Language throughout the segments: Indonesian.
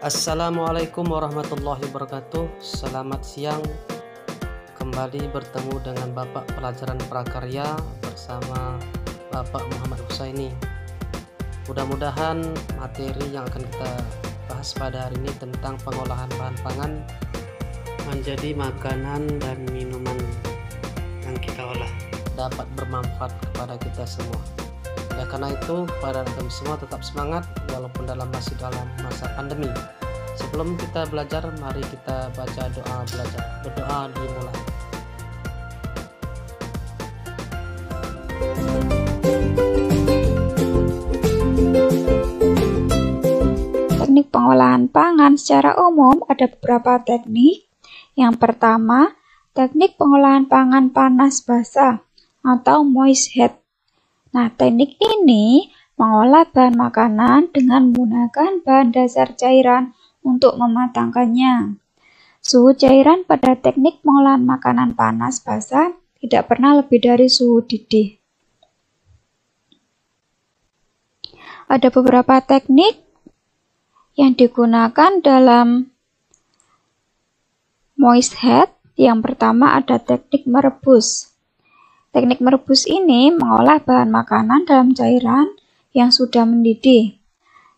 Assalamualaikum warahmatullahi wabarakatuh. Selamat siang. Kembali bertemu dengan Bapak Pelajaran Prakarya bersama Bapak Muhammad Husaini. Mudah-mudahan materi yang akan kita bahas pada hari ini tentang pengolahan bahan pangan menjadi makanan dan minuman yang kita olah dapat bermanfaat kepada kita semua. Oleh karena itu, kepada kami semua tetap semangat walaupun masih dalam masa pandemi. Sebelum kita belajar, mari kita baca doa belajar. Berdoa dimulai. Teknik pengolahan pangan secara umum ada beberapa teknik. Yang pertama, teknik pengolahan pangan panas basah atau moist heat. Nah, teknik ini mengolah bahan makanan dengan menggunakan bahan dasar cairan untuk mematangkannya. Suhu cairan pada teknik pengolahan makanan panas basah tidak pernah lebih dari suhu didih. Ada beberapa teknik yang digunakan dalam moist heat. Yang pertama ada teknik merebus. Teknik merebus ini mengolah bahan makanan dalam cairan yang sudah mendidih.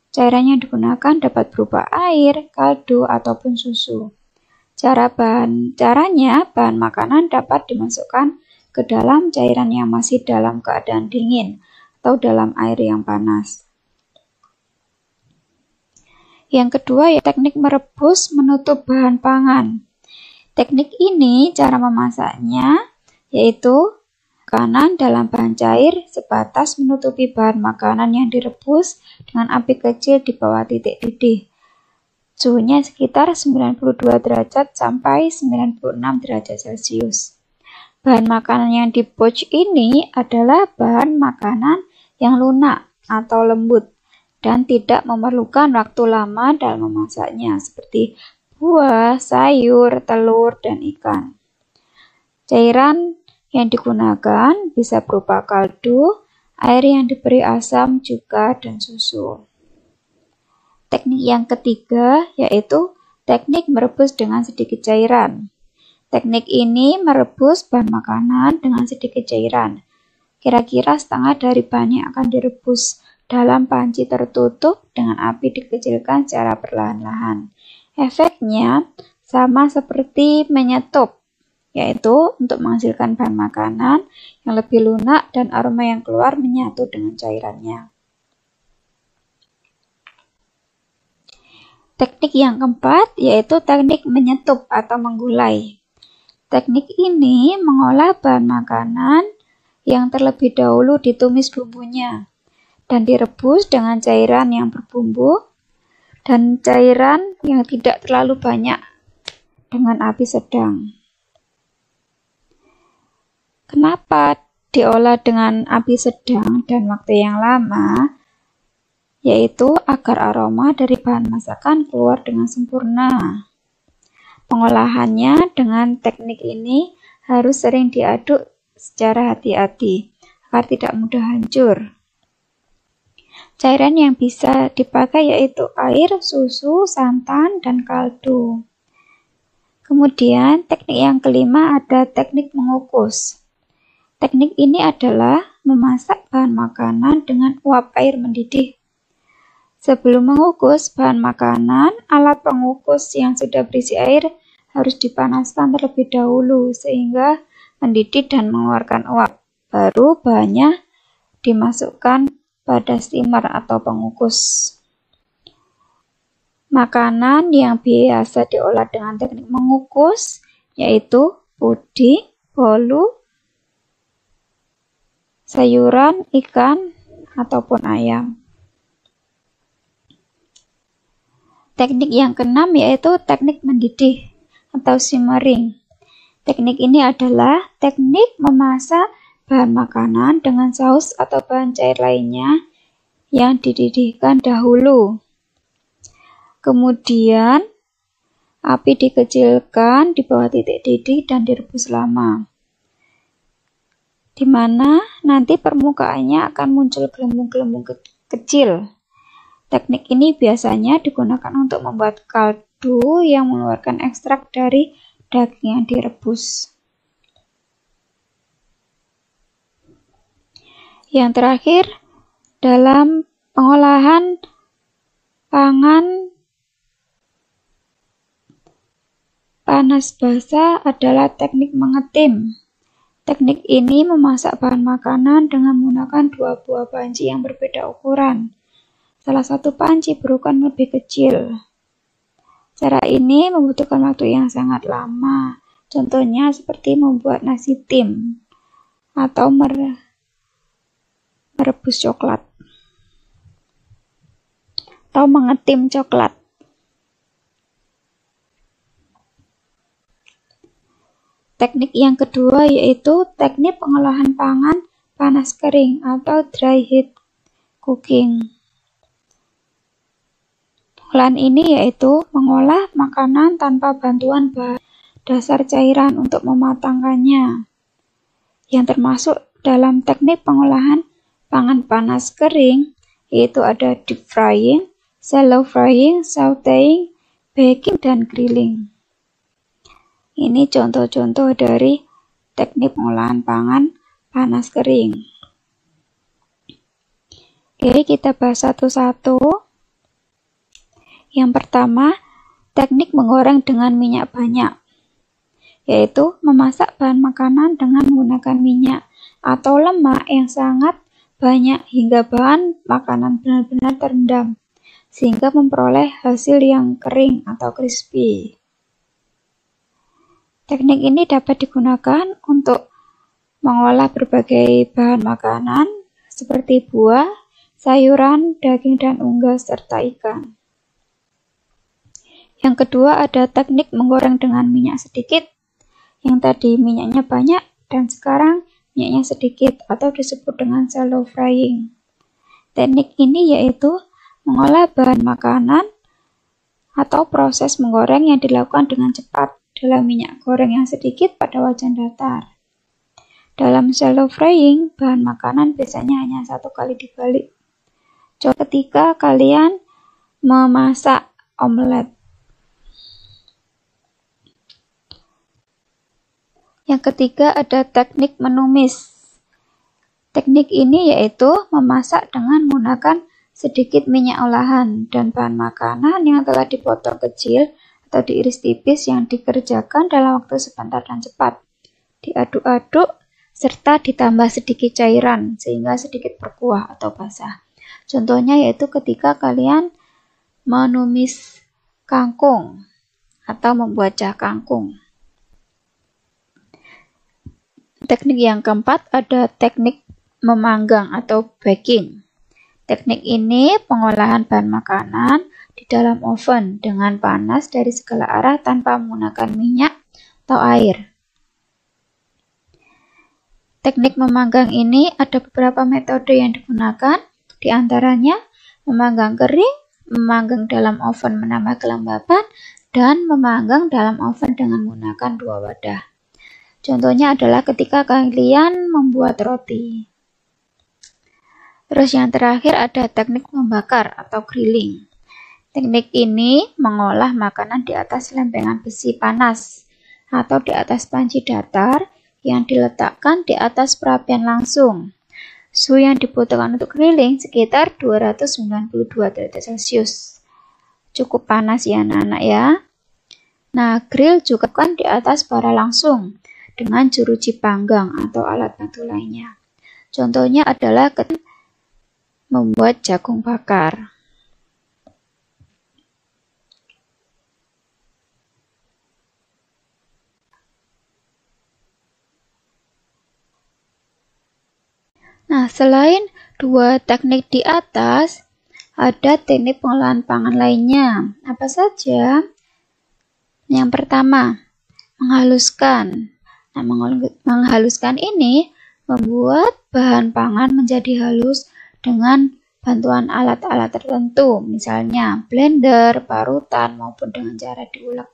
Cairan yang digunakan dapat berupa air, kaldu, ataupun susu. Caranya, bahan makanan dapat dimasukkan ke dalam cairan yang masih dalam keadaan dingin atau dalam air yang panas. Yang kedua, teknik merebus menutup bahan pangan. Teknik ini cara memasaknya yaitu makanan dalam bahan cair sebatas menutupi bahan makanan yang direbus dengan api kecil di bawah titik didih. Suhunya sekitar 92 derajat sampai 96 derajat Celcius. Bahan makanan yang di pouch ini adalah bahan makanan yang lunak atau lembut dan tidak memerlukan waktu lama dalam memasaknya seperti buah, sayur, telur, dan ikan. Cairan yang digunakan bisa berupa kaldu, air yang diberi asam juga, dan susu. Teknik yang ketiga yaitu teknik merebus dengan sedikit cairan. Teknik ini merebus bahan makanan dengan sedikit cairan. Kira-kira setengah dari bahan yang akan direbus dalam panci tertutup dengan api dikecilkan secara perlahan-lahan. Efeknya sama seperti menyetup, yaitu untuk menghasilkan bahan makanan yang lebih lunak dan aroma yang keluar menyatu dengan cairannya. Teknik yang keempat yaitu teknik menyetup atau menggulai. Teknik ini mengolah bahan makanan yang terlebih dahulu ditumis bumbunya dan direbus dengan cairan yang berbumbu dan cairan yang tidak terlalu banyak dengan api sedang. Kenapa diolah dengan api sedang dan waktu yang lama? Yaitu agar aroma dari bahan masakan keluar dengan sempurna. Pengolahannya dengan teknik ini harus sering diaduk secara hati-hati agar tidak mudah hancur. Cairan yang bisa dipakai yaitu air, susu, santan, dan kaldu. Kemudian teknik yang kelima ada teknik mengukus. Teknik ini adalah memasak bahan makanan dengan uap air mendidih. Sebelum mengukus bahan makanan, alat pengukus yang sudah berisi air harus dipanaskan terlebih dahulu sehingga mendidih dan mengeluarkan uap. Baru bahannya dimasukkan pada steamer atau pengukus. Makanan yang biasa diolah dengan teknik mengukus yaitu puding, bolu, sayuran, ikan, ataupun ayam. Teknik yang keenam yaitu teknik mendidih atau simmering. Teknik ini adalah teknik memasak bahan makanan dengan saus atau bahan cair lainnya yang dididihkan dahulu. Kemudian api dikecilkan di bawah titik didih dan direbus lama, di mana nanti permukaannya akan muncul gelembung-gelembung kecil. Teknik ini biasanya digunakan untuk membuat kaldu yang mengeluarkan ekstrak dari daging yang direbus. Yang terakhir, dalam pengolahan pangan panas basa adalah teknik mengetim. Teknik ini memasak bahan makanan dengan menggunakan dua buah panci yang berbeda ukuran. Salah satu panci berukuran lebih kecil. Cara ini membutuhkan waktu yang sangat lama. Contohnya seperti membuat nasi tim atau merebus coklat atau mengetim coklat. Teknik yang kedua yaitu teknik pengolahan pangan panas kering atau dry heat cooking. Pengolahan ini yaitu mengolah makanan tanpa bantuan bahan dasar cairan untuk mematangkannya. Yang termasuk dalam teknik pengolahan pangan panas kering yaitu ada deep frying, shallow frying, sauteing, baking, dan grilling. Ini contoh-contoh dari teknik pengolahan pangan panas kering. Oke, kita bahas satu-satu. Yang pertama, teknik menggoreng dengan minyak banyak, yaitu memasak bahan makanan dengan menggunakan minyak atau lemak yang sangat banyak hingga bahan makanan benar-benar terendam, sehingga memperoleh hasil yang kering atau crispy. Teknik ini dapat digunakan untuk mengolah berbagai bahan makanan seperti buah, sayuran, daging, dan unggas, serta ikan. Yang kedua ada teknik menggoreng dengan minyak sedikit. Yang tadi minyaknya banyak dan sekarang minyaknya sedikit atau disebut dengan shallow frying. Teknik ini yaitu mengolah bahan makanan atau proses menggoreng yang dilakukan dengan cepat dalam minyak goreng yang sedikit pada wajan datar. Dalam shallow frying, bahan makanan biasanya hanya satu kali dibalik. Coba ketika kalian memasak omelet. Yang ketiga ada teknik menumis. Teknik ini yaitu memasak dengan menggunakan sedikit minyak olahan dan bahan makanan yang telah dipotong kecil atau diiris tipis yang dikerjakan dalam waktu sebentar dan cepat. Diaduk-aduk serta ditambah sedikit cairan sehingga sedikit berkuah atau basah. Contohnya yaitu ketika kalian menumis kangkung atau membuat jah kangkung. Teknik yang keempat ada teknik memanggang atau baking. Teknik ini pengolahan bahan makanan di dalam oven dengan panas dari segala arah tanpa menggunakan minyak atau air. Teknik memanggang ini ada beberapa metode yang digunakan, di antaranya memanggang kering, memanggang dalam oven menambah kelembapan, dan memanggang dalam oven dengan menggunakan dua wadah. Contohnya adalah ketika kalian membuat roti. Terus yang terakhir ada teknik membakar atau grilling. Teknik ini mengolah makanan di atas lempengan besi panas atau di atas panci datar yang diletakkan di atas perapian langsung. Suhu yang dibutuhkan untuk grilling sekitar 292 derajat Celcius. Cukup panas ya anak-anak ya. Nah, grill juga kan di atas bara langsung dengan jeruji panggang atau alat bantu lainnya. Contohnya adalah membuat jagung bakar. Nah, selain dua teknik di atas, ada teknik pengolahan pangan lainnya. Apa saja? Yang pertama, menghaluskan. Nah, menghaluskan ini membuat bahan pangan menjadi halus dengan bantuan alat-alat tertentu, misalnya blender, parutan, maupun dengan cara diulek.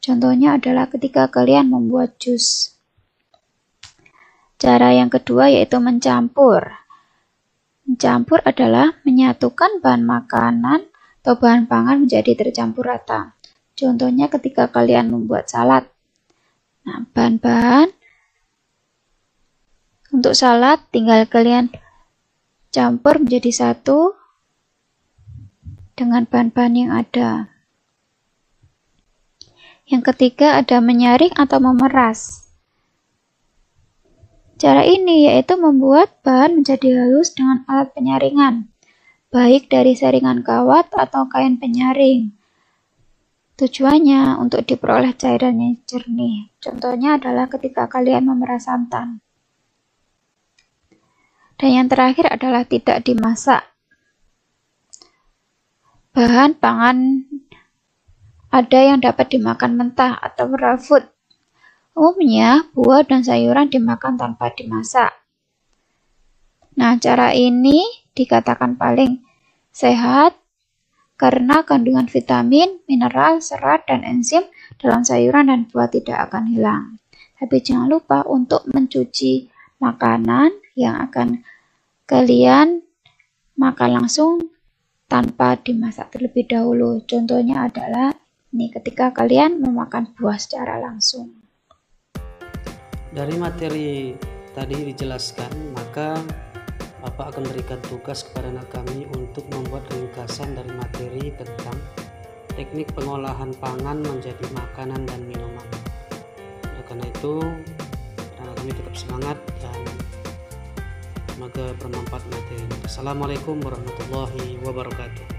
Contohnya adalah ketika kalian membuat jus. Cara yang kedua yaitu mencampur. Mencampur adalah menyatukan bahan makanan atau bahan pangan menjadi tercampur rata. Contohnya ketika kalian membuat salad. Nah, bahan-bahan untuk salad tinggal kalian campur menjadi satu dengan bahan-bahan yang ada. Yang ketiga ada menyaring atau memeras. Cara ini yaitu membuat bahan menjadi halus dengan alat penyaringan, baik dari saringan kawat atau kain penyaring. Tujuannya untuk diperoleh cairan yang jernih. Contohnya adalah ketika kalian memeras santan. Dan yang terakhir adalah tidak dimasak. Bahan pangan ada yang dapat dimakan mentah atau raw food. Umumnya, buah dan sayuran dimakan tanpa dimasak. Nah, cara ini dikatakan paling sehat karena kandungan vitamin, mineral, serat, dan enzim dalam sayuran dan buah tidak akan hilang. Tapi jangan lupa untuk mencuci makanan yang akan kalian makan langsung tanpa dimasak terlebih dahulu. Contohnya adalah ini ketika kalian memakan buah secara langsung. Dari materi tadi dijelaskan, maka Bapak akan berikan tugas kepada anak kami untuk membuat ringkasan dari materi tentang teknik pengolahan pangan menjadi makanan dan minuman. Oleh karena itu, anak kami tetap semangat dan semoga bermanfaat materi. Assalamualaikum warahmatullahi wabarakatuh.